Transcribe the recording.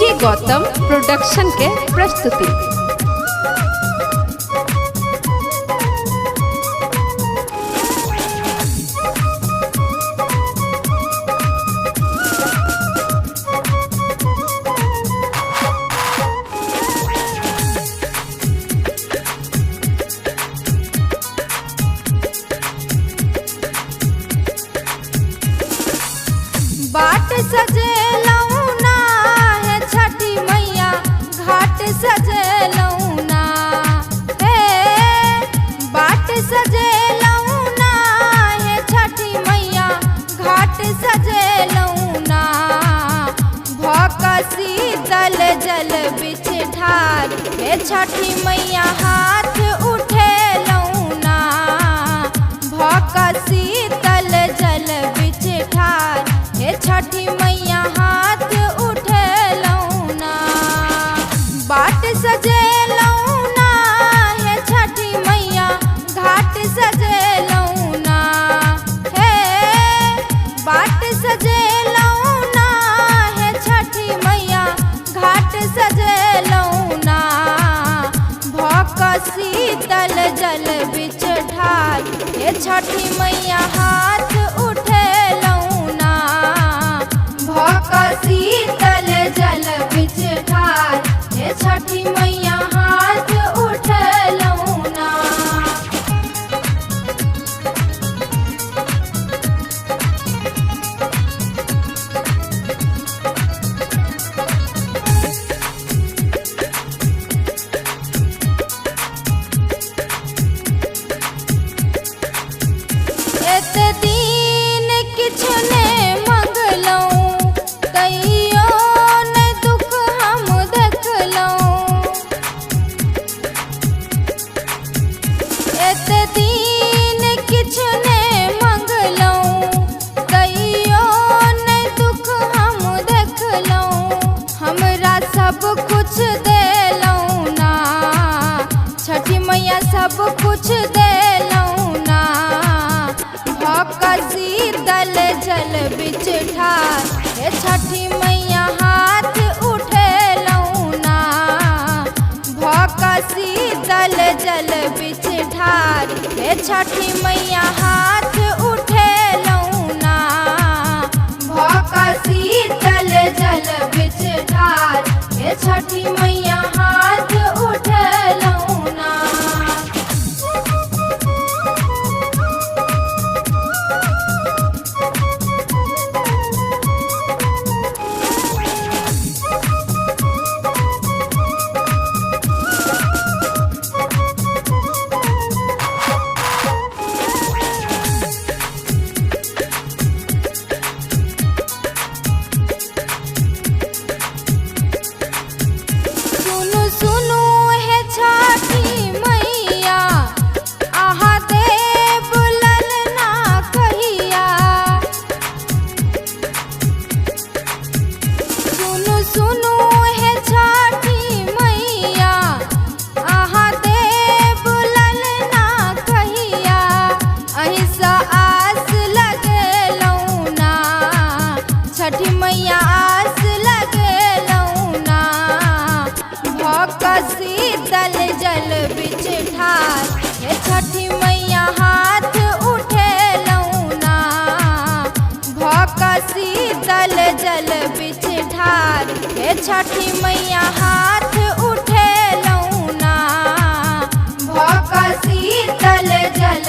DJ Gautam production के प्रस्तुति। बाट सजेलौना है छठी मैया, घाट सजेलौना हे। बाट सजेलौना है छठी मैया, घाट सजेलौना। भौकसी दल जल बिच ठार हे छठी मैया, हाथ उठेलौना। भौकसी दल जल बिच ठार हे छठी मैया, हाथ उठेलौना। बाट सजेलौना हे छठी मैया, घाट सजेलौना हे। बाट सजेलौना हे छठी मैया, घाट सजेलौना। भौकसी दल जल बिच ठार हे छठी मैया, हाथ उठेलौना। भौकसी दल जल बिच ठार हे छठी मैया, हाथ उठेलौना। एते दिन किछ ने मंगलौं, कहियो ने दुख हम देखलौं। एते दिन किछ ने मंगलौं, कहियो ने दुख हम देखलौं। हमरा सब कुछ देलौं ना, छठी मैया सब कुछ देलौं ना। भौकसी दल जल बिच ठार हे छठी मैया, हाथ उठेलौना। भौकसी दल जल बिच ठार हे छठी मैया, हाथ उठेलौना। भौकसी दल जल बिच ठार हे छठी मैया, हाथ उठेलौना। सुनु सुनु हे छठी मैया, आहाँ देव ललना कहिया। सुनु सुनु हे छठी मैया, आहाँ देव ललना कहिया। अहीं सा आस लगेलौना, छठी मैया आस लगेलौना। भौकसी दल जल बिच ठार हे छठी मैया, हाथ उठेलौना। भौकसी दल जल बिच ठार हे छठी मैया, हाथ उठेलौना। भौकसी दल जल